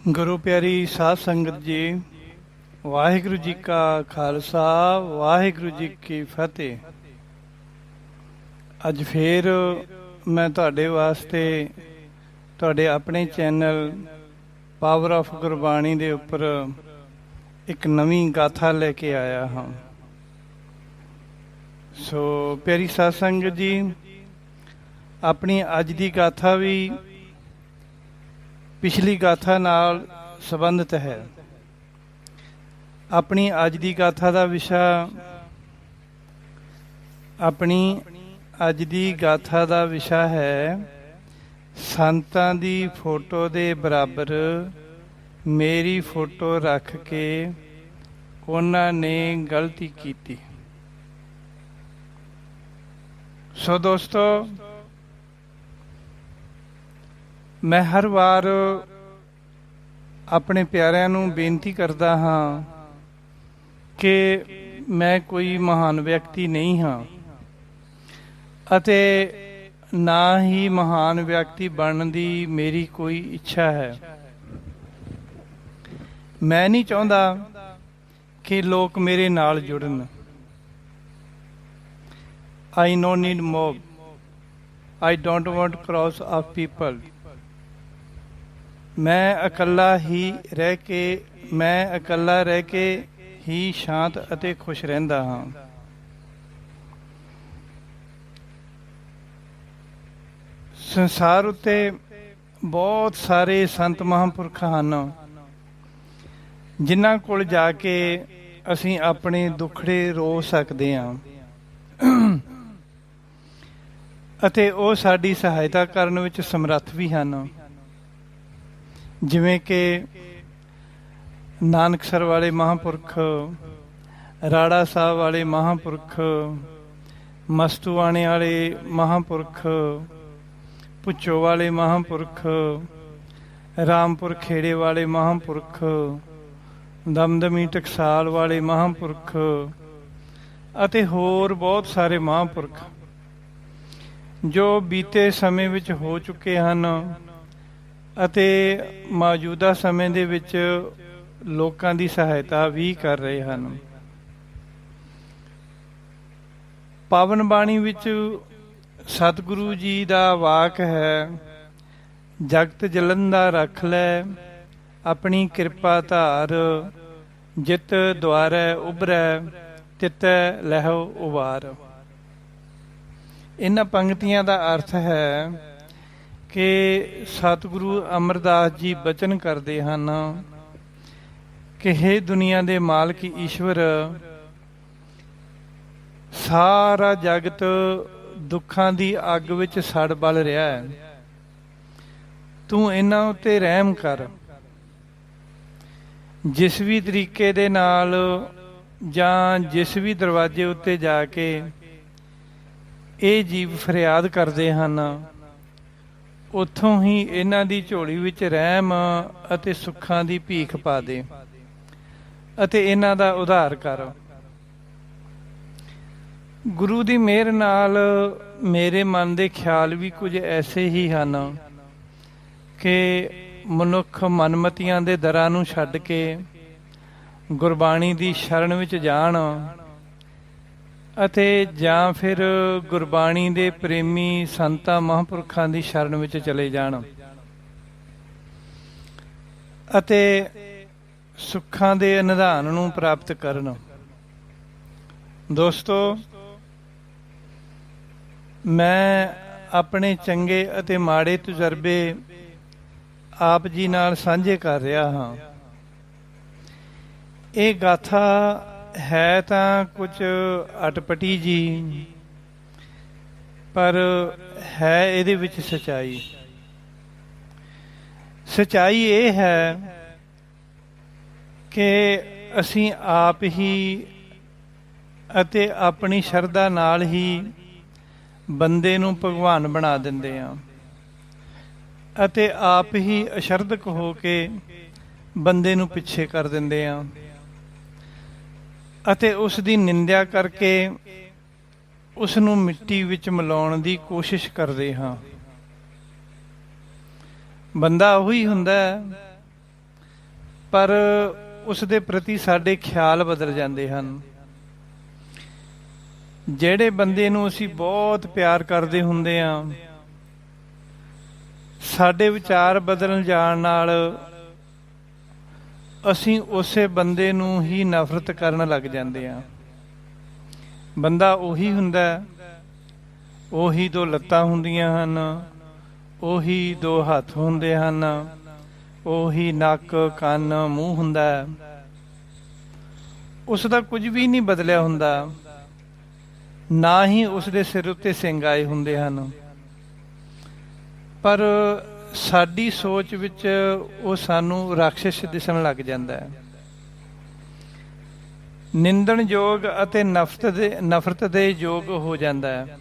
ਗੁਰੂ ਪਿਆਰੀ ਸਾਧ ਸੰਗਤ ਜੀ, ਵਾਹਿਗੁਰੂ ਜੀ ਕਾ ਖਾਲਸਾ, ਵਾਹਿਗੁਰੂ ਜੀ ਕੀ ਫਤਿਹ। ਅੱਜ ਫੇਰ ਮੈਂ ਤੁਹਾਡੇ ਵਾਸਤੇ ਤੁਹਾਡੇ ਆਪਣੇ ਚੈਨਲ ਪਾਵਰ ਆਫ ਗੁਰਬਾਣੀ ਦੇ ਉੱਪਰ ਇੱਕ ਨਵੀਂ ਗਾਥਾ ਲੈ ਕੇ ਆਇਆ ਹਾਂ। ਸੋ ਪਿਆਰੀ ਸਾਧ ਸੰਗਤ ਜੀ, ਆਪਣੀ ਅੱਜ ਦੀ ਗਾਥਾ ਵੀ ਪਿਛਲੀ ਗਾਥਾ ਨਾਲ ਸੰਬੰਧਿਤ ਹੈ। ਆਪਣੀ ਅੱਜ ਦੀ ਗਾਥਾ ਦਾ ਵਿਸ਼ਾ ਹੈ ਸੰਤਾਂ ਦੀ ਫੋਟੋ ਦੇ ਬਰਾਬਰ ਮੇਰੀ ਫੋਟੋ ਰੱਖ ਕੇ ਉਹਨਾਂ ਨੇ ਗਲਤੀ ਕੀਤੀ। ਸੋ ਦੋਸਤੋ, ਮੈਂ ਹਰ ਵਾਰ ਆਪਣੇ ਪਿਆਰਿਆਂ ਨੂੰ ਬੇਨਤੀ ਕਰਦਾ ਹਾਂ ਕਿ ਮੈਂ ਕੋਈ ਮਹਾਨ ਵਿਅਕਤੀ ਨਹੀਂ ਹਾਂ ਅਤੇ ਨਾ ਹੀ ਮਹਾਨ ਵਿਅਕਤੀ ਬਣਨ ਦੀ ਮੇਰੀ ਕੋਈ ਇੱਛਾ ਹੈ। ਮੈਂ ਨਹੀਂ ਚਾਹੁੰਦਾ ਕਿ ਲੋਕ ਮੇਰੇ ਨਾਲ ਜੁੜਨ। I no need mob. I don't want crowds of people. ਮੈਂ ਇਕੱਲਾ ਰਹਿ ਕੇ ਹੀ ਸ਼ਾਂਤ ਅਤੇ ਖੁਸ਼ ਰਹਿੰਦਾ ਹਾਂ। ਸੰਸਾਰ ਉੱਤੇ ਬਹੁਤ ਸਾਰੇ ਸੰਤ ਮਹਾਂਪੁਰਖ ਹਨ ਜਿਨ੍ਹਾਂ ਕੋਲ ਜਾ ਕੇ ਅਸੀਂ ਆਪਣੇ ਦੁੱਖੜੇ ਰੋ ਸਕਦੇ ਹਾਂ ਅਤੇ ਉਹ ਸਾਡੀ ਸਹਾਇਤਾ ਕਰਨ ਵਿੱਚ ਸਮਰੱਥ ਵੀ ਹਨ, ਜਿਵੇਂ ਕਿ ਨਾਨਕਸਰ ਵਾਲੇ ਮਹਾਂਪੁਰਖ, ਰਾੜਾ ਸਾਹਿਬ ਵਾਲੇ ਮਹਾਂਪੁਰਖ, ਮਸਤੂਆਣੇ ਵਾਲੇ ਮਹਾਂਪੁਰਖ, ਪੁੱਚੋ ਵਾਲੇ ਮਹਾਂਪੁਰਖ, ਰਾਮਪੁਰ ਖੇੜੇ ਵਾਲੇ ਮਹਾਂਪੁਰਖ, ਦਮਦਮੀ ਟਕਸਾਲ ਵਾਲੇ ਮਹਾਂਪੁਰਖ ਅਤੇ ਹੋਰ ਬਹੁਤ ਸਾਰੇ ਮਹਾਂਪੁਰਖ ਜੋ ਬੀਤੇ ਸਮੇਂ ਵਿੱਚ ਹੋ ਚੁੱਕੇ ਹਨ ਅਤੇ ਮੌਜੂਦਾ ਸਮੇਂ ਦੇ ਵਿੱਚ ਲੋਕਾਂ ਦੀ ਸਹਾਇਤਾ ਵੀ ਕਰ ਰਹੇ ਹਨ। ਪਾਵਨ ਬਾਣੀ ਵਿੱਚ ਸਤਿਗੁਰੂ ਜੀ ਦਾ ਵਾਕ ਹੈ, ਜਗਤ ਜਲੰਦਾ ਰੱਖ ਲੈ ਆਪਣੀ ਕਿਰਪਾ ਧਾਰ, ਜਿਤ ਦੁਆਰੈ ਉਭਰੈ ਤਿਤੈ ਲਹਿਓ ਉਵਾਰ। ਇਹਨਾਂ ਪੰਕਤੀਆਂ ਦਾ ਅਰਥ ਹੈ ਕਿ ਸਤਿਗੁਰੂ ਅਮਰਦਾਸ ਜੀ ਬਚਨ ਕਰਦੇ ਹਨ ਕਿ ਹੇ ਦੁਨੀਆ ਦੇ ਮਾਲਕ ਈਸ਼ਵਰ, ਸਾਰਾ ਜਗਤ ਦੁੱਖਾਂ ਦੀ ਅੱਗ ਵਿੱਚ ਸੜ ਬਲ ਰਿਹਾ ਹੈ, ਤੂੰ ਇਹਨਾਂ ਉੱਤੇ ਰਹਿਮ ਕਰ। ਜਿਸ ਵੀ ਤਰੀਕੇ ਦੇ ਨਾਲ ਜਾਂ ਜਿਸ ਵੀ ਦਰਵਾਜ਼ੇ ਉੱਤੇ ਜਾ ਕੇ ਇਹ ਜੀਵ ਫਰਿਆਦ ਕਰਦੇ ਹਨ, ਉੱਥੋਂ ਹੀ ਇਹਨਾਂ ਦੀ ਝੋਲੀ ਵਿੱਚ ਰਹਿਮ ਅਤੇ ਸੁੱਖਾਂ ਦੀ ਭੀਖ ਪਾ ਦੇ ਅਤੇ ਇਹਨਾਂ ਦਾ ਉਧਾਰ ਕਰ। ਗੁਰੂ ਦੀ ਮਿਹਰ ਨਾਲ ਮੇਰੇ ਮਨ ਦੇ ਖਿਆਲ ਵੀ ਕੁਝ ਐਸੇ ਹੀ ਹਨ ਕਿ ਮਨੁੱਖ ਮਨਮਤੀਆਂ ਦੇ ਦਰਾਂ ਨੂੰ ਛੱਡ ਕੇ ਗੁਰਬਾਣੀ ਦੀ ਸ਼ਰਨ ਵਿੱਚ ਜਾਣ ਅਤੇ ਜਾਂ ਫਿਰ ਗੁਰਬਾਣੀ ਦੇ ਪ੍ਰੇਮੀ ਸੰਤਾਂ ਮਹਾਂਪੁਰਖਾਂ ਦੀ ਸ਼ਰਨ ਵਿੱਚ ਚਲੇ ਜਾਣ ਅਤੇ ਸੁੱਖਾਂ ਦੇ ਨਿਧਾਨ ਨੂੰ ਪ੍ਰਾਪਤ ਕਰਨ। ਦੋਸਤੋ, ਮੈਂ ਆਪਣੇ ਚੰਗੇ ਅਤੇ ਮਾੜੇ ਤਜਰਬੇ ਆਪ ਜੀ ਨਾਲ ਸਾਂਝੇ ਕਰ ਰਿਹਾ ਹਾਂ। ਇਹ ਗਾਥਾ ਹੈ ਤਾਂ ਕੁਝ ਅਟਪਟੀ ਜੀ, ਪਰ ਹੈ ਇਹਦੇ ਵਿੱਚ ਸੱਚਾਈ ਇਹ ਹੈ ਕਿ ਅਸੀਂ ਆਪ ਹੀ ਅਤੇ ਆਪਣੀ ਸ਼ਰਧਾ ਨਾਲ ਹੀ ਬੰਦੇ ਨੂੰ ਭਗਵਾਨ ਬਣਾ ਦਿੰਦੇ ਹਾਂ ਅਤੇ ਆਪ ਹੀ ਅਸ਼ਰਧਕ ਹੋ ਕੇ ਬੰਦੇ ਨੂੰ ਪਿੱਛੇ ਕਰ ਦਿੰਦੇ ਹਾਂ ਅਤੇ ਉਸ ਦੀ ਨਿੰਦਿਆ ਕਰਕੇ ਉਸ ਨੂੰ ਮਿੱਟੀ ਵਿੱਚ ਮਿਲਾਉਣ ਦੀ ਕੋਸ਼ਿਸ਼ ਕਰਦੇ ਹਾਂ। ਬੰਦਾ ਉਹੀ ਹੁੰਦਾ ਪਰ ਉਸ ਦੇ ਪ੍ਰਤੀ ਸਾਡੇ ਖਿਆਲ ਬਦਲ ਜਾਂਦੇ ਹਨ। ਜਿਹੜੇ ਬੰਦੇ ਨੂੰ ਅਸੀਂ ਬਹੁਤ ਪਿਆਰ ਕਰਦੇ ਹੁੰਦੇ ਹਾਂ, ਸਾਡੇ ਵਿਚਾਰ ਬਦਲ ਜਾਣ ਨਾਲ ਅਸੀਂ ਉਸੇ ਬੰਦੇ ਨੂੰ ਹੀ ਨਫ਼ਰਤ ਕਰਨ ਲੱਗ ਜਾਂਦੇ ਹਾਂ। ਬੰਦਾ ਉਹੀ ਹੁੰਦਾ, ਉਹੀ ਦੋ ਲੱਤਾਂ ਹੁੰਦੀਆਂ ਹਨ, ਉਹੀ ਦੋ ਹੱਥ ਹੁੰਦੇ ਹਨ, ਉਹੀ ਨੱਕ ਕੰਨ ਮੂੰਹ ਹੁੰਦਾ। ਉਸ ਦਾ ਕੁਝ ਵੀ ਨਹੀਂ ਬਦਲਿਆ ਹੁੰਦਾ, ਨਾ ਹੀ ਉਸ ਦੇ ਸਿਰ ਉੱਤੇ ਸਿੰਗ ਆਏ ਹੁੰਦੇ ਹਨ, ਪਰ ਸਾਡੀ ਸੋਚ ਵਿੱਚ ਉਹ ਸਾਨੂੰ ਰਾਖਸ਼ ਦਿਸਣ ਲੱਗ ਜਾਂਦਾ ਹੈ। ਨਿੰਦਣਯੋਗ ਅਤੇ ਨਫ਼ਰਤ ਦੇ ਯੋਗ ਹੋ ਜਾਂਦਾ ਹੈ।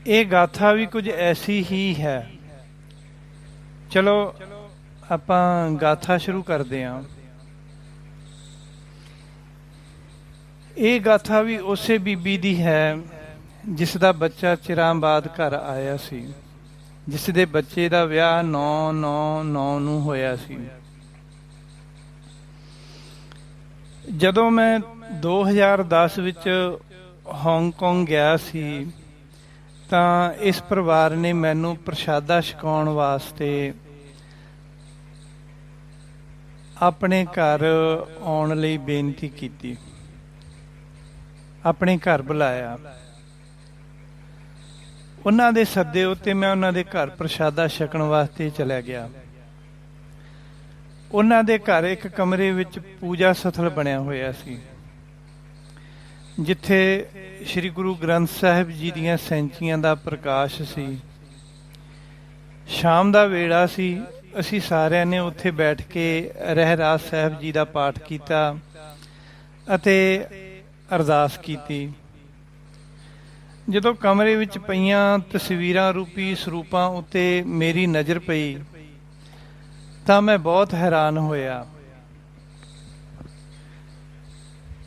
ਇਹ ਗਾਥਾ ਵੀ ਕੁਝ ਐਸੀ ਹੀ ਹੈ। ਚਲੋ ਆਪਾਂ ਗਾਥਾ ਸ਼ੁਰੂ ਕਰਦੇ ਹਾਂ। ਇਹ ਗਾਥਾ ਵੀ ਉਸੇ ਬੀਬੀ ਦੀ ਹੈ ਜਿਸ ਦਾ ਬੱਚਾ ਚਿਰਾਂ ਬਾਅਦ ਘਰ ਆਇਆ ਸੀ, ਜਿਸ ਦੇ ਬੱਚੇ ਦਾ ਵਿਆਹ 9/9/9 ਨੂੰ ਹੋਇਆ ਸੀ। ਜਦੋਂ ਮੈਂ 2010 ਵਿੱਚ ਹਾਂਗਕਾਂਗ ਗਿਆ ਸੀ ਤਾਂ ਇਸ ਪਰਿਵਾਰ ਨੇ ਮੈਨੂੰ ਪ੍ਰਸ਼ਾਦਾ ਛਕਾਉਣ ਵਾਸਤੇ ਆਪਣੇ ਘਰ ਆਉਣ ਲਈ ਬੇਨਤੀ ਕੀਤੀ, ਆਪਣੇ ਘਰ ਬੁਲਾਇਆ। ਉਹਨਾਂ ਦੇ ਸੱਦੇ ਉੱਤੇ ਮੈਂ ਉਹਨਾਂ ਦੇ ਘਰ ਪ੍ਰਸ਼ਾਦਾ ਛਕਣ ਵਾਸਤੇ ਚਲਿਆ ਗਿਆ। ਉਹਨਾਂ ਦੇ ਘਰ ਇੱਕ ਕਮਰੇ ਵਿੱਚ ਪੂਜਾ ਸਥਲ ਬਣਿਆ ਹੋਇਆ ਸੀ, ਜਿੱਥੇ ਸ੍ਰੀ ਗੁਰੂ ਗ੍ਰੰਥ ਸਾਹਿਬ ਜੀ ਦੀਆਂ ਸੈਂਚੀਆਂ ਦਾ ਪ੍ਰਕਾਸ਼ ਸੀ। ਸ਼ਾਮ ਦਾ ਵੇਲਾ ਸੀ। ਅਸੀਂ ਸਾਰਿਆਂ ਨੇ ਉੱਥੇ ਬੈਠ ਕੇ ਰਹਿਰਾਸ ਸਾਹਿਬ ਜੀ ਦਾ ਪਾਠ ਕੀਤਾ ਅਤੇ ਅਰਦਾਸ ਕੀਤੀ। ਜਦੋਂ ਕਮਰੇ ਵਿੱਚ ਪਈਆਂ ਤਸਵੀਰਾਂ ਰੂਪੀ ਸਰੂਪਾਂ ਉੱਤੇ ਮੇਰੀ ਨਜ਼ਰ ਪਈ ਤਾਂ ਮੈਂ ਬਹੁਤ ਹੈਰਾਨ ਹੋਇਆ।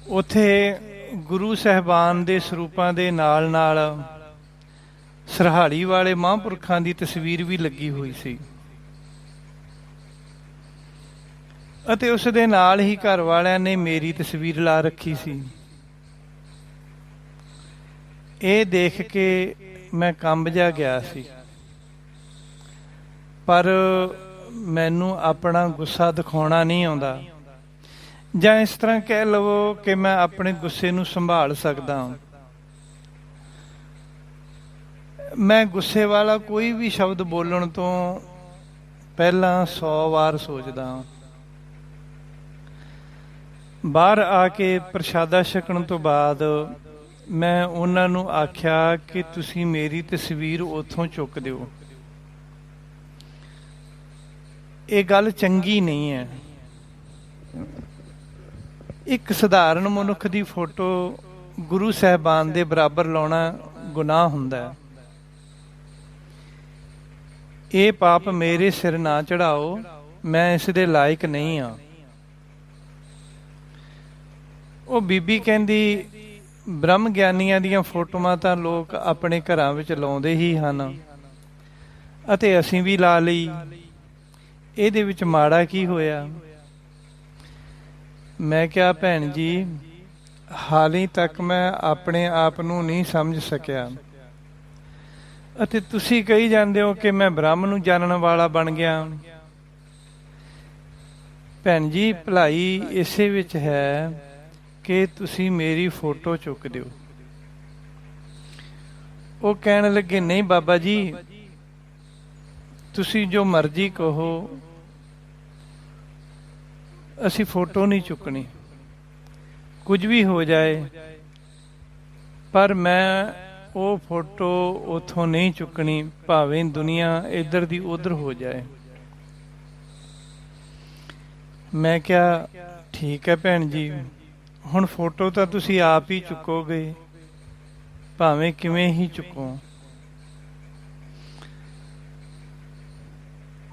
ਉੱਥੇ ਗੁਰੂ ਸਾਹਿਬਾਨ ਦੇ ਸਰੂਪਾਂ ਦੇ ਨਾਲ ਨਾਲ ਸਰਹਾਲੀ ਵਾਲੇ ਮਹਾਂਪੁਰਖਾਂ ਦੀ ਤਸਵੀਰ ਵੀ ਲੱਗੀ ਹੋਈ ਸੀ ਅਤੇ ਉਸ ਦੇ ਨਾਲ ਹੀ ਘਰ ਵਾਲਿਆਂ ਨੇ ਮੇਰੀ ਤਸਵੀਰ ਲਾ ਰੱਖੀ ਸੀ। ਇਹ ਦੇਖ ਕੇ ਮੈਂ ਕੰਬ ਜਾ ਗਿਆ ਸੀ, ਪਰ ਮੈਨੂੰ ਆਪਣਾ ਗੁੱਸਾ ਦਿਖਾਉਣਾ ਨਹੀਂ ਆਉਂਦਾ, ਜਾਂ ਇਸ ਤਰ੍ਹਾਂ ਕਹਿ ਲਵੋ ਕਿ ਮੈਂ ਆਪਣੇ ਗੁੱਸੇ ਨੂੰ ਸੰਭਾਲ ਸਕਦਾ। ਮੈਂ ਗੁੱਸੇ ਵਾਲਾ ਕੋਈ ਵੀ ਸ਼ਬਦ ਬੋਲਣ ਤੋਂ ਪਹਿਲਾਂ 100 ਵਾਰ ਸੋਚਦਾ। ਬਾਹਰ ਆ ਕੇ ਪ੍ਰਸ਼ਾਦਾ ਛਕਣ ਤੋਂ ਬਾਅਦ ਮੈਂ ਉਹਨਾਂ ਨੂੰ ਆਖਿਆ ਕਿ ਤੁਸੀਂ ਮੇਰੀ ਤਸਵੀਰ ਉੱਥੋਂ ਚੁੱਕ ਦਿਓ, ਇਹ ਗੱਲ ਚੰਗੀ ਨਹੀਂ ਹੈ। ਇੱਕ ਸਧਾਰਨ ਮਨੁੱਖ ਦੀ ਫੋਟੋ ਗੁਰੂ ਸਾਹਿਬਾਨ ਦੇ ਬਰਾਬਰ ਲਾਉਣਾ ਗੁਨਾਹ ਹੁੰਦਾ ਹੈ। ਇਹ ਪਾਪ ਮੇਰੇ ਸਿਰ ਨਾ ਚੜਾਓ, ਮੈਂ ਇਸ ਦੇ ਲਾਇਕ ਨਹੀਂ ਹਾਂ। ਉਹ ਬੀਬੀ ਕਹਿੰਦੀ, ਬ੍ਰਹਮ ਗਿਆਨੀਆਂ ਦੀਆਂ ਫੋਟੋਆਂ ਤਾਂ ਲੋਕ ਆਪਣੇ ਘਰਾਂ ਵਿੱਚ ਲਾਉਂਦੇ ਹੀ ਹਨ ਅਤੇ ਅਸੀਂ ਵੀ ਲਾ ਲਈ, ਇਹਦੇ ਵਿੱਚ ਮਾੜਾ ਕੀ ਹੋਇਆ? ਮੈਂ ਕਿਹਾ, ਭੈਣ ਜੀ, ਹਾਲੇ ਤੱਕ ਮੈਂ ਆਪਣੇ ਆਪ ਨੂੰ ਨਹੀਂ ਸਮਝ ਸਕਿਆ ਅਤੇ ਤੁਸੀਂ ਕਹੀ ਜਾਂਦੇ ਹੋ ਕਿ ਮੈਂ ਬ੍ਰਹਮ ਨੂੰ ਜਾਣਨ ਵਾਲਾ ਬਣ ਗਿਆ। ਭੈਣ ਜੀ, ਭਲਾਈ ਇਸੇ ਵਿੱਚ ਹੈ ਕਿ ਤੁਸੀਂ ਮੇਰੀ ਫੋਟੋ ਚੁੱਕ ਦਿਓ। ਉਹ ਕਹਿਣ ਲੱਗੇ, ਨਹੀਂ ਬਾਬਾ ਜੀ, ਤੁਸੀਂ ਜੋ ਮਰਜ਼ੀ ਕਹੋ, ਅਸੀਂ ਫੋਟੋ ਨਹੀਂ ਚੁੱਕਣੀ, ਕੁਝ ਵੀ ਹੋ ਜਾਏ, ਪਰ ਮੈਂ ਉਹ ਫੋਟੋ ਉੱਥੋਂ ਨਹੀਂ ਚੁੱਕਣੀ, ਭਾਵੇਂ ਦੁਨੀਆ ਇੱਧਰ ਦੀ ਉੱਧਰ ਹੋ ਜਾਏ। ਮੈਂ ਕਿਹਾ, ਠੀਕ ਹੈ ਭੈਣ ਜੀ, ਹੁਣ ਫੋਟੋ ਤਾਂ ਤੁਸੀਂ ਆਪ ਹੀ ਚੁੱਕੋਗੇ, ਭਾਵੇਂ ਕਿਵੇਂ ਹੀ ਚੁੱਕੋ।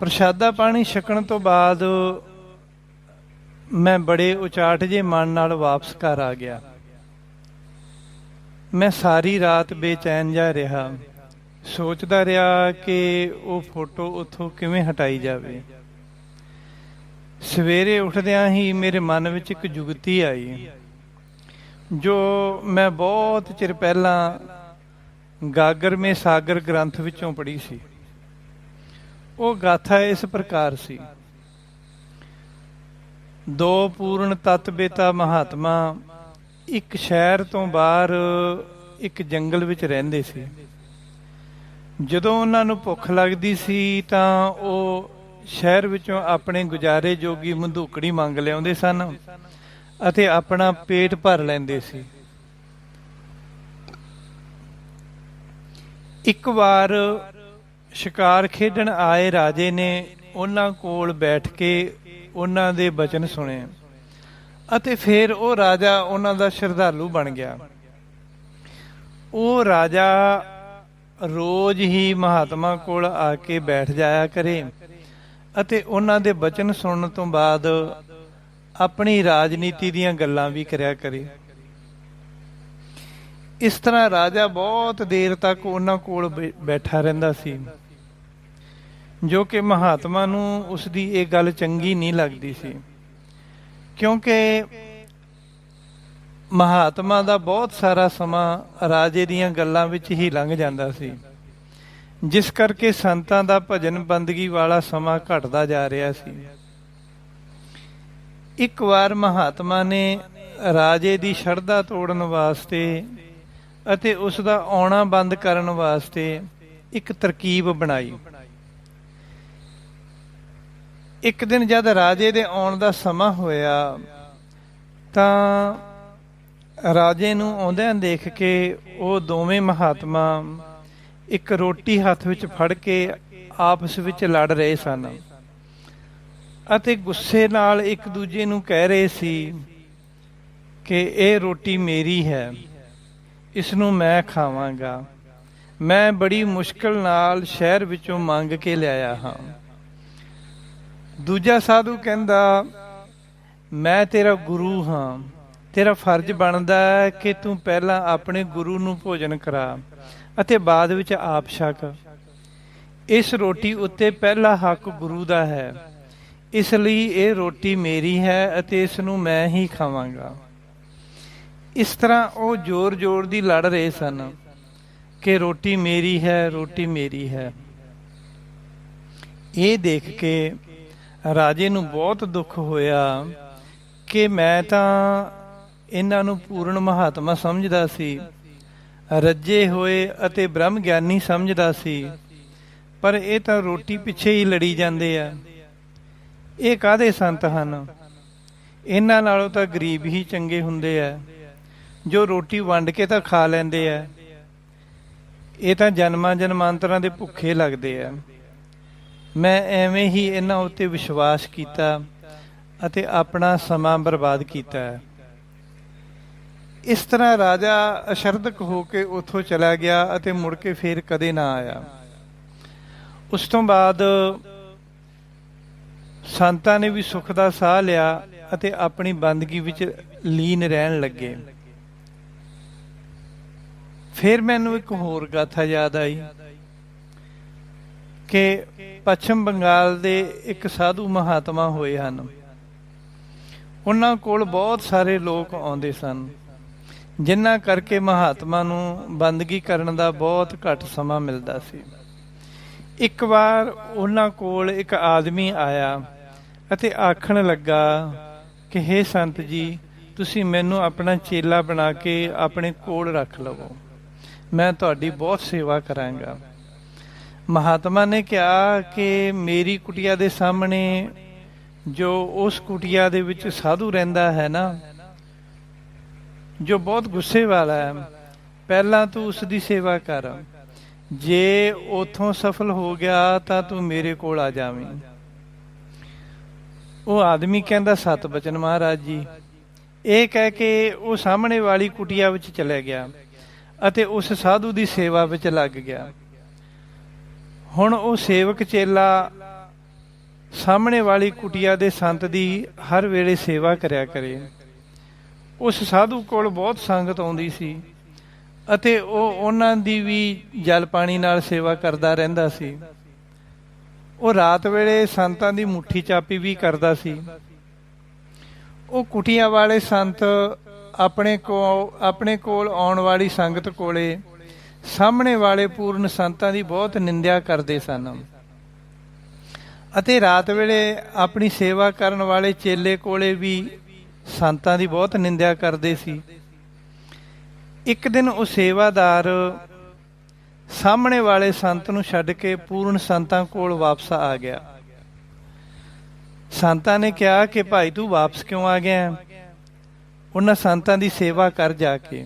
ਪ੍ਰਸ਼ਾਦਾ ਪਾਣੀ ਛਕਣ ਤੋਂ ਬਾਅਦ ਮੈਂ ਬੜੇ ਉਚਾਟ ਜਿਹੇ ਮਨ ਨਾਲ ਵਾਪਸ ਘਰ ਆ ਗਿਆ। ਮੈਂ ਸਾਰੀ ਰਾਤ ਬੇਚੈਨ ਜਾ ਰਿਹਾ, ਸੋਚਦਾ ਰਿਹਾ ਕਿ ਉਹ ਫੋਟੋ ਉੱਥੋਂ ਕਿਵੇਂ ਹਟਾਈ ਜਾਵੇ। ਸਵੇਰੇ ਉੱਠਦਿਆਂ ਹੀ ਮੇਰੇ ਮਨ ਵਿੱਚ ਇੱਕ ਜੁਗਤੀ ਆਈ, ਜੋ ਮੈਂ ਬਹੁਤ ਚਿਰ ਪਹਿਲਾਂ ਗਾਗਰ ਮੇ ਸਾਗਰ ਗ੍ਰੰਥ ਵਿੱਚੋਂ ਪੜ੍ਹੀ ਸੀ। ਉਹ ਗਾਥਾ ਇਸ ਪ੍ਰਕਾਰ ਸੀ। ਦੋ ਪੂਰਨ ਤਤ ਬੇਤਾ ਮਹਾਤਮਾ ਇੱਕ ਸ਼ਹਿਰ ਤੋਂ ਬਾਹਰ ਇੱਕ ਜੰਗਲ ਵਿੱਚ ਰਹਿੰਦੇ ਸੀ। ਜਦੋਂ ਉਹਨਾਂ ਨੂੰ ਭੁੱਖ ਲੱਗਦੀ ਸੀ ਤਾਂ ਉਹ ਸ਼ਹਿਰ ਵਿੱਚੋਂ ਆਪਣੇ ਗੁਜ਼ਾਰੇ ਜੋਗੀ ਮੰਦੂਕੜੀ ਮੰਗ ਲਿਆਉਂਦੇ ਸਨ ਅਤੇ ਆਪਣਾ ਪੇਟ ਭਰ ਲੈਂਦੇ ਸੀ। ਇੱਕ ਵਾਰ ਸ਼ਿਕਾਰ ਖੇਡਣ ਆਏ ਰਾਜੇ ਨੇ ਉਹਨਾਂ ਕੋਲ ਬੈਠ ਕੇ ਉਹਨਾਂ ਦੇ ਬਚਨ ਸੁਣੇ ਅਤੇ ਫਿਰ ਉਹ ਰਾਜਾ ਉਹਨਾਂ ਦਾ ਸ਼ਰਧਾਲੂ ਬਣ ਗਿਆ। ਉਹ ਰਾਜਾ ਰੋਜ਼ ਹੀ ਮਹਾਤਮਾ ਕੋਲ ਆ ਕੇ ਬੈਠ ਜਾਇਆ ਕਰੇ ਅਤੇ ਉਹਨਾਂ ਦੇ ਬਚਨ ਸੁਣਨ ਤੋਂ ਬਾਅਦ ਆਪਣੀ ਰਾਜਨੀਤੀ ਦੀਆਂ ਗੱਲਾਂ ਵੀ ਕਰਿਆ ਕਰੇ। ਇਸ ਤਰ੍ਹਾਂ ਰਾਜਾ ਬਹੁਤ ਦੇਰ ਤੱਕ ਉਹਨਾਂ ਕੋਲ ਬੈਠਾ ਰਹਿੰਦਾ ਸੀ, ਜੋ ਕਿ ਮਹਾਤਮਾ ਨੂੰ ਉਸ ਦੀ ਇਹ ਗੱਲ ਚੰਗੀ ਨਹੀਂ ਲੱਗਦੀ ਸੀ, ਕਿਉਂਕਿ ਮਹਾਤਮਾ ਦਾ ਬਹੁਤ ਸਾਰਾ ਸਮਾਂ ਰਾਜੇ ਦੀਆਂ ਗੱਲਾਂ ਵਿੱਚ ਹੀ ਲੰਘ ਜਾਂਦਾ ਸੀ, ਜਿਸ ਕਰਕੇ ਸੰਤਾਂ ਦਾ ਭਜਨ ਬੰਦਗੀ ਵਾਲਾ ਸਮਾਂ ਘਟਦਾ ਜਾ ਰਿਹਾ ਸੀ। ਇੱਕ ਵਾਰ ਮਹਾਤਮਾ ਨੇ ਰਾਜੇ ਦੀ ਸ਼ਰਧਾ ਤੋੜਨ ਵਾਸਤੇ ਅਤੇ ਉਸ ਦਾ ਆਉਣਾ ਬੰਦ ਕਰਨ ਵਾਸਤੇ ਇੱਕ ਤਰਕੀਬ ਬਣਾਈ। ਇੱਕ ਦਿਨ ਜਦ ਰਾਜੇ ਦੇ ਆਉਣ ਦਾ ਸਮਾਂ ਹੋਇਆ ਤਾਂ ਰਾਜੇ ਨੂੰ ਆਉਂਦਿਆਂ ਦੇਖ ਕੇ ਉਹ ਦੋਵੇਂ ਮਹਾਤਮਾ ਇੱਕ ਰੋਟੀ ਹੱਥ ਵਿੱਚ ਫੜ ਕੇ ਆਪਸ ਵਿੱਚ ਲੜ ਰਹੇ ਸਨ ਅਤੇ ਗੁੱਸੇ ਨਾਲ ਇੱਕ ਦੂਜੇ ਨੂੰ ਕਹਿ ਰਹੇ ਸੀ ਕਿ ਇਹ ਰੋਟੀ ਮੇਰੀ ਹੈ, ਇਸ ਨੂੰ ਮੈਂ ਖਾਵਾਂਗਾ, ਮੈਂ ਬੜੀ ਮੁਸ਼ਕਲ ਨਾਲ ਸ਼ਹਿਰ ਵਿੱਚੋਂ ਮੰਗ ਕੇ ਲਿਆਇਆ ਹਾਂ। ਦੂਜਾ ਸਾਧੂ ਕਹਿੰਦਾ, ਮੈਂ ਤੇਰਾ ਗੁਰੂ ਹਾਂ, ਤੇਰਾ ਫਰਜ਼ ਬਣਦਾ ਹੈ ਕਿ ਤੂੰ ਪਹਿਲਾਂ ਆਪਣੇ ਗੁਰੂ ਨੂੰ ਭੋਜਨ ਕਰਾ ਅਤੇ ਬਾਅਦ ਵਿੱਚ ਆਪ ਛਕ। ਇਸ ਰੋਟੀ ਉੱਤੇ ਪਹਿਲਾ ਹੱਕ ਗੁਰੂ ਦਾ ਹੈ, ਇਸ ਲਈ ਇਹ ਰੋਟੀ ਮੇਰੀ ਹੈ ਅਤੇ ਇਸ ਨੂੰ ਮੈਂ ਹੀ ਖਾਵਾਂਗਾ। ਇਸ ਤਰ੍ਹਾਂ ਉਹ ਜ਼ੋਰ-ਜ਼ੋਰ ਦੀ ਲੜ ਰਹੇ ਸਨ ਕਿ ਰੋਟੀ ਮੇਰੀ ਹੈ, ਰੋਟੀ ਮੇਰੀ ਹੈ। ਇਹ ਦੇਖ ਕੇ ਰਾਜੇ ਨੂੰ ਬਹੁਤ ਦੁੱਖ ਹੋਇਆ ਕਿ ਮੈਂ ਤਾਂ ਇਹਨਾਂ ਨੂੰ ਪੂਰਨ ਮਹਾਤਮਾ ਸਮਝਦਾ ਸੀ, ਰੱਜੇ ਹੋਏ ਅਤੇ ਬ੍ਰਹਮ ਗਿਆਨੀ ਸਮਝਦਾ ਸੀ, ਪਰ ਇਹ ਤਾਂ ਰੋਟੀ ਪਿੱਛੇ ਹੀ ਲੜੀ ਜਾਂਦੇ ਆ। ਇਹ ਕਾਹਦੇ ਸੰਤ ਹਨ? ਇਹਨਾਂ ਨਾਲੋਂ ਤਾਂ ਗਰੀਬ ਹੀ ਚੰਗੇ ਹੁੰਦੇ ਆ, ਜੋ ਰੋਟੀ ਵੰਡ ਕੇ ਤਾਂ ਖਾ ਲੈਂਦੇ ਆ। ਇਹ ਤਾਂ ਜਨਮਾਂ ਜਨਮਾਂਤਰਾਂ ਦੇ ਭੁੱਖੇ ਲੱਗਦੇ ਆ। ਮੈਂ ਐਵੇਂ ਹੀ ਇਹਨਾਂ ਉੱਤੇ ਵਿਸ਼ਵਾਸ ਕੀਤਾ ਅਤੇ ਆਪਣਾ ਸਮਾਂ ਬਰਬਾਦ ਕੀਤਾ ਹੈ। ਇਸ ਤਰ੍ਹਾਂ ਰਾਜਾ ਅਸ਼ਰਦਕ ਹੋ ਕੇ ਉੱਥੋਂ ਚਲਾ ਗਿਆ ਅਤੇ ਮੁੜ ਕੇ ਫੇਰ ਕਦੇ ਨਾ ਆਇਆ। ਉਸ ਤੋਂ ਬਾਅਦ ਸੰਤਾਂ ਨੇ ਵੀ ਸੁੱਖ ਦਾ ਸਾਹ ਲਿਆ ਅਤੇ ਆਪਣੀ ਬੰਦਗੀ ਵਿੱਚ ਲੀਨ ਰਹਿਣ ਲੱਗੇ। ਫਿਰ ਮੈਨੂੰ ਇੱਕ ਹੋਰ ਗਾਥਾ ਯਾਦ ਆਈ ਕਿ ਪੱਛਮ ਬੰਗਾਲ ਦੇ ਇੱਕ ਸਾਧੂ ਮਹਾਤਮਾ ਹੋਏ ਹਨ। ਉਹਨਾਂ ਕੋਲ ਬਹੁਤ ਸਾਰੇ ਲੋਕ ਆਉਂਦੇ ਸਨ, ਜਿਨ੍ਹਾਂ ਕਰਕੇ ਮਹਾਤਮਾ ਨੂੰ ਬੰਦਗੀ ਕਰਨ ਦਾ ਬਹੁਤ ਘੱਟ ਸਮਾਂ ਮਿਲਦਾ ਸੀ। ਇੱਕ ਵਾਰ ਉਹਨਾਂ ਕੋਲ ਇੱਕ ਆਦਮੀ ਆਇਆ ਅਤੇ ਆਖਣ ਲੱਗਾ ਕਿ ਹੇ ਸੰਤ ਜੀ, ਤੁਸੀਂ ਮੈਨੂੰ ਆਪਣਾ ਚੇਲਾ ਬਣਾ ਕੇ ਆਪਣੇ ਕੋਲ ਰੱਖ ਲਵੋ, ਮੈਂ ਤੁਹਾਡੀ ਬਹੁਤ ਸੇਵਾ ਕਰਾਂਗਾ। ਮਹਾਤਮਾ ਨੇ ਕਿਹਾ ਕਿ ਮੇਰੀ ਕੁਟੀਆ ਦੇ ਸਾਹਮਣੇ ਜੋ ਉਸ ਕੁਟੀਆ ਦੇ ਵਿੱਚ ਸਾਧੂ ਰਹਿੰਦਾ ਹੈ ਨਾ, ਜੋ ਬਹੁਤ ਗੁੱਸੇ ਵਾਲਾ ਹੈ, ਪਹਿਲਾਂ ਤੂੰ ਉਸ ਦੀ ਸੇਵਾ ਕਰ, ਜੇ ਉਥੋਂ ਸਫਲ ਹੋ ਗਿਆ ਤਾਂ ਤੂੰ ਮੇਰੇ ਕੋਲ ਆ ਜਾਵੀਂ। ਉਹ ਆਦਮੀ ਕਹਿੰਦਾ, ਸਤ ਬਚਨ ਮਹਾਰਾਜ ਜੀ। ਇਹ ਕਹਿ ਕੇ ਉਹ ਸਾਹਮਣੇ ਵਾਲੀ ਕੁਟੀਆ ਵਿੱਚ ਚਲੇ ਗਿਆ ਅਤੇ ਉਸ ਸਾਧੂ ਦੀ ਸੇਵਾ ਵਿੱਚ ਲੱਗ ਗਿਆ। ਹੁਣ ਉਹ ਸੇਵਕ ਚੇਲਾ ਸਾਹਮਣੇ ਵਾਲੀ ਕੁਟੀਆ ਦੇ ਸੰਤ ਦੀ ਹਰ ਵੇਲੇ ਸੇਵਾ ਕਰਿਆ ਕਰੇ। ਉਸ ਸਾਧੂ ਕੋਲ ਬਹੁਤ ਸੰਗਤ ਆਉਂਦੀ ਸੀ ਅਤੇ ਉਹ ਉਹਨਾਂ ਦੀ ਵੀ ਜਲ ਪਾਣੀ ਨਾਲ ਸੇਵਾ ਕਰਦਾ ਰਹਿੰਦਾ ਸੀ। ਉਹ ਰਾਤ ਵੇਲੇ ਸੰਤਾਂ ਦੀ ਮੁੱਠੀ ਚਾਪੀ ਵੀ ਕਰਦਾ ਸੀ। ਉਹ ਕੁਟੀਆਂ ਵਾਲੇ ਸੰਤ ਆਪਣੇ ਕੋਲ ਆਉਣ ਵਾਲੀ ਸੰਗਤ ਕੋਲੇ ਸਾਹਮਣੇ ਵਾਲੇ ਪੂਰਨ ਸੰਤਾਂ ਦੀ ਬਹੁਤ ਨਿੰਦਿਆ ਕਰਦੇ ਸਨ ਅਤੇ ਰਾਤ ਵੇਲੇ ਆਪਣੀ ਸੇਵਾ ਕਰਨ ਵਾਲੇ ਚੇਲੇ ਕੋਲੇ ਵੀ ਸੰਤਾਂ ਦੀ ਬਹੁਤ ਨਿੰਦਿਆ ਕਰਦੇ ਸੀ। ਇੱਕ ਦਿਨ ਉਹ ਸੇਵਾਦਾਰ ਸਾਹਮਣੇ ਵਾਲੇ ਸੰਤ ਨੂੰ ਛੱਡ ਕੇ ਪੂਰਨ ਸੰਤਾਂ ਕੋਲ ਵਾਪਸ ਆ ਗਿਆ। ਸੰਤਾਂ ਨੇ ਕਿਹਾ ਕਿ ਭਾਈ ਤੂੰ ਵਾਪਸ ਕਿਉਂ ਆ ਗਿਆ? ਉਹਨਾਂ ਸੰਤਾਂ ਦੀ ਸੇਵਾ ਕਰ ਜਾ ਕੇ।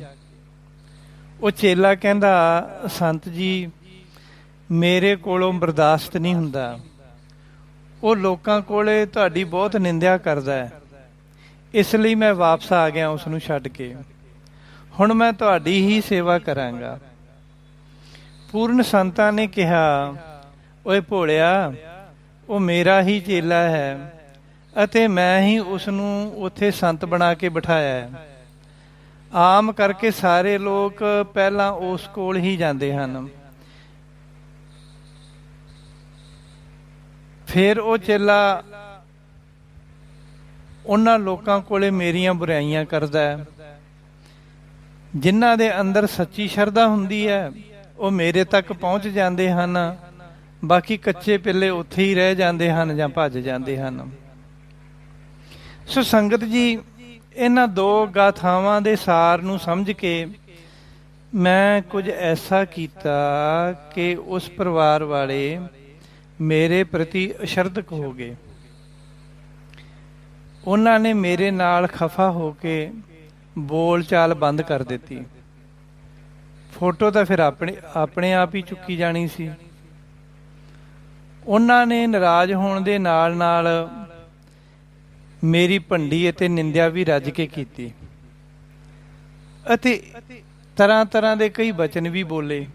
ਉਹ ਚੇਲਾ ਕਹਿੰਦਾ, ਸੰਤ ਜੀ ਮੇਰੇ ਕੋਲੋਂ ਬਰਦਾਸ਼ਤ ਨਹੀਂ ਹੁੰਦਾ। ਉਹ ਲੋਕਾਂ ਕੋਲੇ ਤੁਹਾਡੀ ਬਹੁਤ ਨਿੰਦਿਆ ਕਰਦਾ ਹੈ, ਇਸ ਲਈ ਮੈਂ ਵਾਪਸ ਆ ਗਿਆ ਉਸ ਨੂੰ ਛੱਡ ਕੇ। ਹੁਣ ਮੈਂ ਤੁਹਾਡੀ ਹੀ ਸੇਵਾ ਕਰਾਂਗਾ। ਪੂਰਨ ਸੰਤਾਂ ਨੇ ਕਿਹਾ, ਓਏ ਭੋਲਿਆ, ਉਹ ਮੇਰਾ ਹੀ ਚੇਲਾ ਹੈ ਅਤੇ ਮੈਂ ਹੀ ਉਸ ਨੂੰ ਉੱਥੇ ਸੰਤ ਬਣਾ ਕੇ ਬਿਠਾਇਆ ਹੈ। ਆਮ ਕਰਕੇ ਸਾਰੇ ਲੋਕ ਪਹਿਲਾਂ ਉਸ ਕੋਲ ਹੀ ਜਾਂਦੇ ਹਨ, ਫਿਰ ਉਹ ਚੇਲਾ ਉਹਨਾਂ ਲੋਕਾਂ ਕੋਲੇ ਮੇਰੀਆਂ ਬੁਰਾਈਆਂ ਕਰਦਾ ਹੈ। ਜਿਨ੍ਹਾਂ ਦੇ ਅੰਦਰ ਸੱਚੀ ਸ਼ਰਧਾ ਹੁੰਦੀ ਹੈ ਉਹ ਮੇਰੇ ਤੱਕ ਪਹੁੰਚ ਜਾਂਦੇ ਹਨ, ਬਾਕੀ ਕੱਚੇ ਪਿੱਲੇ ਉੱਥੇ ਹੀ ਰਹਿ ਜਾਂਦੇ ਹਨ ਜਾਂ ਭੱਜ ਜਾਂਦੇ ਹਨ। ਸੋ ਸੰਗਤ ਜੀ, ਇਹਨਾਂ ਦੋ ਗਾਥਾਵਾਂ ਦੇ ਸਾਰ ਨੂੰ ਸਮਝ ਕੇ ਮੈਂ ਕੁਝ ਐਸਾ ਕੀਤਾ ਕਿ ਉਸ ਪਰਿਵਾਰ ਵਾਲੇ ਮੇਰੇ ਪ੍ਰਤੀ ਅਸ਼ਰਧਕ ਹੋ ਗਏ। ਉਹਨਾਂ ਨੇ ਮੇਰੇ ਨਾਲ ਖਫਾ ਹੋ ਕੇ ਬੋਲ ਚਾਲ ਬੰਦ ਕਰ ਦਿੱਤੀ। ਫੋਟੋ ਤਾਂ ਫਿਰ ਆਪਣੇ ਆਪ ਹੀ ਚੁੱਕੀ ਜਾਣੀ ਸੀ। ਉਹਨਾਂ ਨੇ ਨਾਰਾਜ਼ ਹੋਣ ਦੇ ਨਾਲ ਨਾਲ ਮੇਰੀ ਭੰਡੀ ਅਤੇ ਨਿੰਦਿਆ ਵੀ ਰੱਜ ਕੇ ਕੀਤੀ ਅਤੇ ਤਰ੍ਹਾਂ ਤਰ੍ਹਾਂ ਦੇ ਕਈ ਬਚਨ ਵੀ ਬੋਲੇ।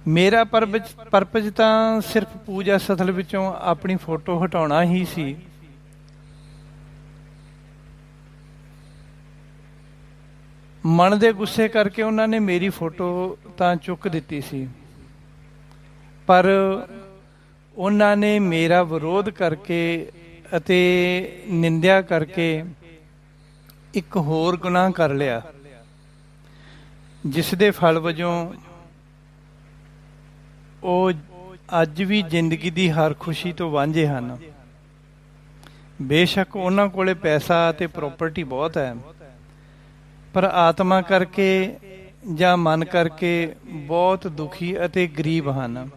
ਮੇਰਾ ਪਰਪਸ ਤਾਂ ਸਿਰਫ ਪੂਜਾ ਸਥਲ ਵਿੱਚੋਂ ਆਪਣੀ ਫੋਟੋ ਹਟਾਉਣਾ ਹੀ ਸੀ। ਮਨ ਦੇ ਗੁੱਸੇ ਕਰਕੇ ਉਹਨਾਂ ਨੇ ਮੇਰੀ ਫੋਟੋ ਤਾਂ ਚੁੱਕ ਦਿੱਤੀ ਸੀ, ਪਰ ਉਹਨਾਂ ਨੇ ਮੇਰਾ ਵਿਰੋਧ ਕਰਕੇ ਅਤੇ ਨਿੰਦਿਆ ਕਰਕੇ ਇੱਕ ਹੋਰ ਗੁਨਾਹ ਕਰ ਲਿਆ, ਜਿਸ ਦੇ ਫਲ ਵਜੋਂ ਉਹ ਅੱਜ ਵੀ ਜ਼ਿੰਦਗੀ ਦੀ ਹਰ ਖੁਸ਼ੀ ਤੋਂ ਵਾਂਝੇ ਹਨ। ਬੇਸ਼ੱਕ ਉਹਨਾਂ ਕੋਲੇ ਪੈਸਾ ਅਤੇ ਪ੍ਰਾਪਰਟੀ ਬਹੁਤ ਹੈ, ਪਰ ਆਤਮਾ ਕਰਕੇ ਜਾਂ ਮਨ ਕਰਕੇ ਬਹੁਤ ਦੁਖੀ ਅਤੇ ਗਰੀਬ ਹਨ।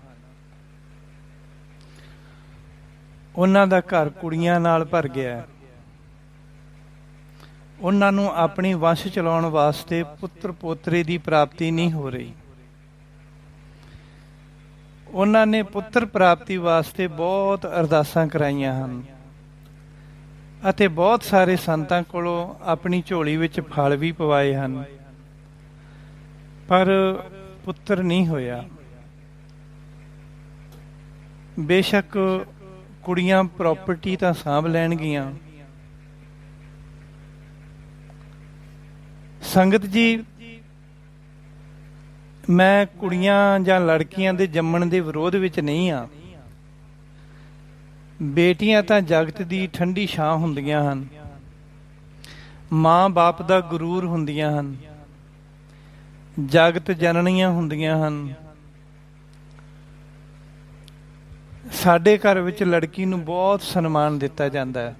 ਉਹਨਾਂ ਦਾ ਘਰ ਕੁੜੀਆਂ ਨਾਲ ਭਰ ਗਿਆ। ਉਹਨਾਂ ਨੂੰ ਆਪਣੀ ਵੰਸ਼ ਚਲਾਉਣ ਵਾਸਤੇ ਪੁੱਤਰ ਪੋਤਰੇ ਦੀ ਪ੍ਰਾਪਤੀ ਨਹੀਂ ਹੋ ਰਹੀ। ਉਹਨਾਂ ਨੇ ਪੁੱਤਰ ਪ੍ਰਾਪਤੀ ਵਾਸਤੇ ਬਹੁਤ ਅਰਦਾਸਾਂ ਕਰਾਈਆਂ ਹਨ ਅਤੇ ਬਹੁਤ ਸਾਰੇ ਸੰਤਾਂ ਕੋਲੋਂ ਆਪਣੀ ਝੋਲੀ ਵਿੱਚ ਫਲ ਵੀ ਪਵਾਏ ਹਨ, ਪਰ ਪੁੱਤਰ ਨਹੀਂ ਹੋਇਆ। ਬੇਸ਼ੱਕ ਕੁੜੀਆਂ ਪ੍ਰਾਪਰਟੀ ਤਾਂ ਸਾਂਭ ਲੈਣਗੀਆਂ। ਸੰਗਤ ਜੀ, ਮੈਂ ਕੁੜੀਆਂ ਜਾਂ ਲੜਕੀਆਂ ਦੇ ਜੰਮਣ ਦੇ ਵਿਰੋਧ ਵਿੱਚ ਨਹੀਂ ਹਾਂ। ਬੇਟੀਆਂ ਤਾਂ ਜਗਤ ਦੀ ਠੰਡੀ ਛਾਂ ਹੁੰਦੀਆਂ ਹਨ, ਮਾਂ ਬਾਪ ਦਾ ਗੁਰੂਰ ਹੁੰਦੀਆਂ ਹਨ, ਜਗਤ ਜਨਨੀਆਂ ਹੁੰਦੀਆਂ ਹਨ। ਸਾਡੇ ਘਰ ਵਿੱਚ ਲੜਕੀ ਨੂੰ ਬਹੁਤ ਸਨਮਾਨ ਦਿੱਤਾ ਜਾਂਦਾ ਹੈ।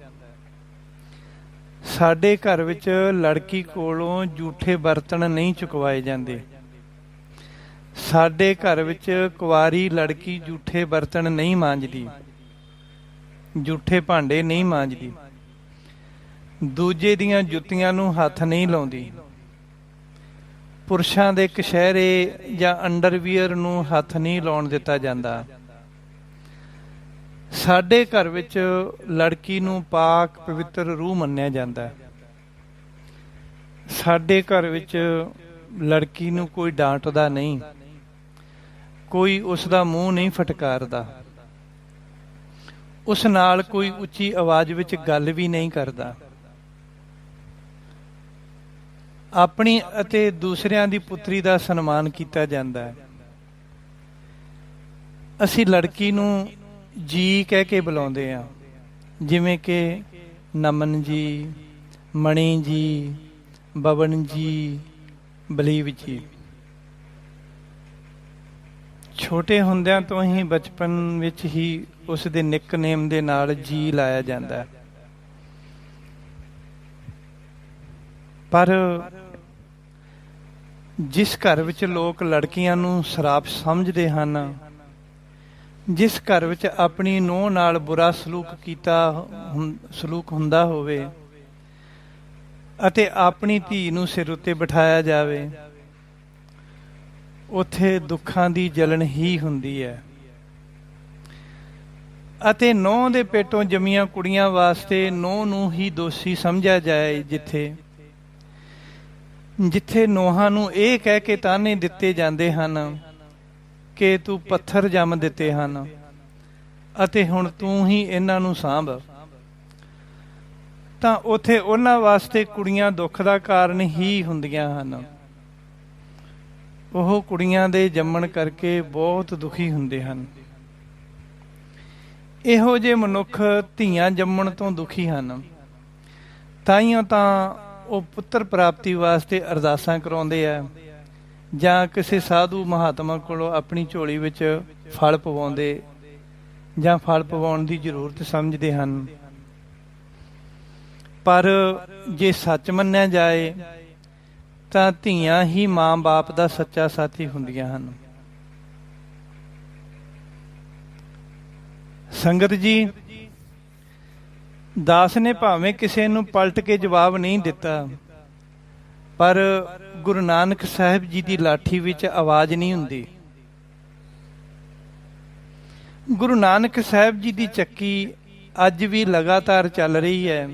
ਸਾਡੇ ਘਰ ਵਿੱਚ ਲੜਕੀ ਕੋਲੋਂ ਝੂਠੇ ਬਰਤਨ ਨਹੀਂ ਚੁਕਵਾਏ ਜਾਂਦੇ। ਸਾਡੇ ਘਰ ਵਿੱਚ ਕੁਆਰੀ ਲੜਕੀ ਝੂਠੇ ਬਰਤਨ ਨਹੀਂ ਮਾਂਜਦੀ, ਝੂਠੇ ਭਾਂਡੇ ਨਹੀਂ ਮਾਂਜਦੀ, ਦੂਜੇ ਦੀਆਂ ਜੁੱਤੀਆਂ ਨੂੰ ਹੱਥ ਨਹੀਂ ਲਾਉਂਦੀ, ਪੁਰਸ਼ਾਂ ਦੇ ਕਛਹਿਰੇ ਜਾਂ ਅੰਡਰਵੀਅਰ ਨੂੰ ਹੱਥ ਨਹੀਂ ਲਾਉਣ ਦਿੱਤਾ ਜਾਂਦਾ। ਸਾਡੇ ਘਰ ਵਿੱਚ ਲੜਕੀ ਨੂੰ ਪਾਕ ਪਵਿੱਤਰ ਰੂਹ ਮੰਨਿਆ ਜਾਂਦਾ। ਸਾਡੇ ਘਰ ਵਿੱਚ ਲੜਕੀ ਨੂੰ ਕੋਈ ਡਾਂਟਦਾ ਨਹੀਂ, ਕੋਈ ਉਸ ਦਾ ਮੂੰਹ ਨਹੀਂ ਫਟਕਾਰਦਾ, ਉਸ ਨਾਲ ਕੋਈ ਉੱਚੀ ਆਵਾਜ਼ ਵਿੱਚ ਗੱਲ ਵੀ ਨਹੀਂ ਕਰਦਾ। ਆਪਣੀ ਅਤੇ ਦੂਸਰਿਆਂ ਦੀ ਪੁੱਤਰੀ ਦਾ ਸਨਮਾਨ ਕੀਤਾ ਜਾਂਦਾ ਹੈ। ਅਸੀਂ ਲੜਕੀ ਨੂੰ ਜੀ ਕਹਿ ਕੇ ਬੁਲਾਉਂਦੇ ਹਾਂ, ਜਿਵੇਂ ਕਿ ਨਮਨ ਜੀ, ਮਣੀ ਜੀ, ਬਬਨ ਜੀ, ਬਲੀਵ ਜੀ। ਛੋਟੇ ਹੁੰਦਿਆਂ ਤੋਂ ਹੀ ਬਚਪਨ ਵਿੱਚ ਹੀ ਉਸ ਦੇ ਨਿਕਨੇਮ ਦੇ ਨਾਲ ਜੀ ਲਾਇਆ ਜਾਂਦਾ ਹੈ। ਪਰ ਜਿਸ ਘਰ ਵਿੱਚ ਲੋਕ ਲੜਕੀਆਂ ਨੂੰ ਸਰਾਪ ਸਮਝਦੇ ਹਨ, ਜਿਸ ਘਰ ਵਿੱਚ ਆਪਣੀ ਨੂੰਹ ਨਾਲ ਬੁਰਾ ਸਲੂਕ ਹੁੰਦਾ ਹੋਵੇ ਅਤੇ ਆਪਣੀ ਧੀ ਨੂੰ ਸਿਰ ਉੱਤੇ ਬਿਠਾਇਆ ਜਾਵੇ, ਉੱਥੇ ਦੁੱਖਾਂ ਦੀ ਜਲਨ ਹੀ ਹੁੰਦੀ ਹੈ। ਅਤੇ ਨੂੰਹ ਦੇ ਪੇਟੋਂ ਜੰਮੀਆਂ ਕੁੜੀਆਂ ਵਾਸਤੇ ਨੂੰਹ ਨੂੰ ਹੀ ਦੋਸ਼ੀ ਸਮਝਿਆ ਜਾਏ, ਜਿੱਥੇ ਨੂੰਹਾਂ ਨੂੰ ਇਹ ਕਹਿ ਕੇ ਤਾਨੇ ਦਿੱਤੇ ਜਾਂਦੇ ਹਨ ਕਿ ਤੂੰ ਪੱਥਰ ਜੰਮ ਦਿੱਤੇ ਹਨ ਅਤੇ ਹੁਣ ਤੂੰ ਹੀ ਇਹਨਾਂ ਨੂੰ ਸਾਂਭ, ਤਾਂ ਉੱਥੇ ਉਹਨਾਂ ਵਾਸਤੇ ਕੁੜੀਆਂ ਦੁੱਖ ਦਾ ਕਾਰਨ ਹੀ ਹੁੰਦੀਆਂ ਹਨ। ਉਹ ਕੁੜੀਆਂ ਦੇ ਜੰਮਣ ਕਰਕੇ ਬਹੁਤ ਦੁਖੀ ਹੁੰਦੇ ਹਨ। ਇਹੋ ਜਿਹੇ ਮਨੁੱਖ ਧੀਆਂ ਜੰਮਣ ਤੋਂ ਦੁਖੀ ਹਨ। ਤਾਈਓ ਤਾਂ ਉਹ ਪੁੱਤਰ ਪ੍ਰਾਪਤੀ ਵਾਸਤੇ ਅਰਦਾਸਾਂ ਕਰਾਉਂਦੇ ਆ, ਜਾਂ ਕਿਸੇ ਸਾਧੂ ਮਹਾਤਮਾ ਕੋਲੋਂ ਆਪਣੀ ਝੋਲੀ ਵਿੱਚ ਫਲ ਪਵਾਉਂਦੇ ਜਾਂ ਫਲ ਪਵਾਉਣ ਦੀ ਜ਼ਰੂਰਤ ਸਮਝਦੇ ਹਨ। ਪਰ ਜੇ ਸੱਚ ਮੰਨਿਆ ਜਾਏ ਤਾਂ ਧੀਆਂ ਹੀ ਮਾਂ ਬਾਪ ਦਾ ਸੱਚਾ ਸਾਥੀ ਹੁੰਦੀਆਂ ਹਨ। ਸੰਗਤ ਜੀ, ਦਾਸ ਨੇ ਭਾਵੇਂ ਕਿਸੇ ਨੂੰ ਪਲਟ ਕੇ ਜਵਾਬ ਨਹੀਂ ਦਿੱਤਾ, ਪਰ ਗੁਰੂ ਨਾਨਕ ਸਾਹਿਬ ਜੀ ਦੀ ਲਾਠੀ ਵਿੱਚ ਆਵਾਜ਼ ਨਹੀਂ ਹੁੰਦੀ। ਗੁਰੂ ਨਾਨਕ ਸਾਹਿਬ ਜੀ ਦੀ ਚੱਕੀ ਅੱਜ ਵੀ ਲਗਾਤਾਰ ਚੱਲ ਰਹੀ ਹੈ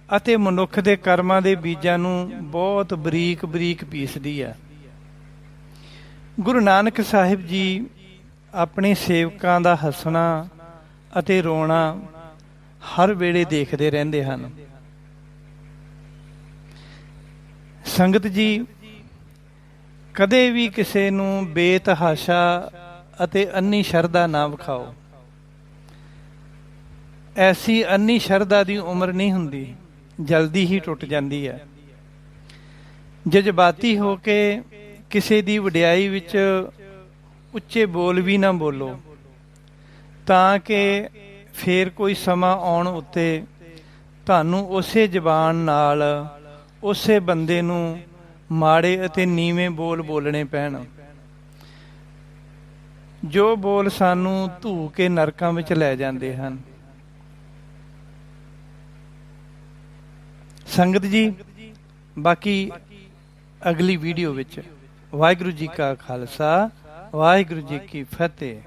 ਅਤੇ ਮਨੁੱਖ ਦੇ ਕਰਮਾਂ ਦੇ ਬੀਜਾਂ ਨੂੰ ਬਹੁਤ ਬਰੀਕ ਬਰੀਕ ਪੀਸਦੀ ਹੈ। ਗੁਰੂ ਨਾਨਕ ਸਾਹਿਬ ਜੀ ਆਪਣੇ ਸੇਵਕਾਂ ਦਾ ਹੱਸਣਾ ਅਤੇ ਰੋਣਾ ਹਰ ਵੇਲੇ ਦੇਖਦੇ ਰਹਿੰਦੇ ਹਨ। ਸੰਗਤ ਜੀ, ਕਦੇ ਵੀ ਕਿਸੇ ਨੂੰ ਬੇਤਹਾਸ਼ਾ ਅਤੇ ਅੰਨੀ ਸ਼ਰਧਾ ਨਾ ਵਿਖਾਓ। ਐਸੀ ਅੰਨੀ ਸ਼ਰਧਾ ਦੀ ਉਮਰ ਨਹੀਂ ਹੁੰਦੀ, ਜਲਦੀ ਹੀ ਟੁੱਟ ਜਾਂਦੀ ਹੈ। ਜਜ਼ਬਾਤੀ ਹੋ ਕੇ ਕਿਸੇ ਦੀ ਵਡਿਆਈ ਵਿੱਚ ਉੱਚੇ ਬੋਲ ਵੀ ਨਾ ਬੋਲੋ, ਤਾਂ ਕਿ ਫੇਰ ਕੋਈ ਸਮਾਂ ਆਉਣ ਉੱਤੇ ਤੁਹਾਨੂੰ ਉਸੇ ਜ਼ਬਾਨ ਨਾਲ ਉਸੇ ਬੰਦੇ ਨੂੰ ਮਾੜੇ ਅਤੇ ਨੀਵੇਂ ਬੋਲ ਬੋਲਣੇ ਪੈਣ, ਜੋ ਬੋਲ ਸਾਨੂੰ ਧੂ ਕੇ ਨਰਕਾਂ ਵਿੱਚ ਲੈ ਜਾਂਦੇ ਹਨ। ਸੰਗਤ ਜੀ, ਬਾਕੀ ਅਗਲੀ ਵੀਡੀਓ ਵਿੱਚ। ਵਾਹਿਗੁਰੂ ਜੀ ਕਾ ਖਾਲਸਾ, ਵਾਹਿਗੁਰੂ ਜੀ ਕੀ ਫਤਿਹ।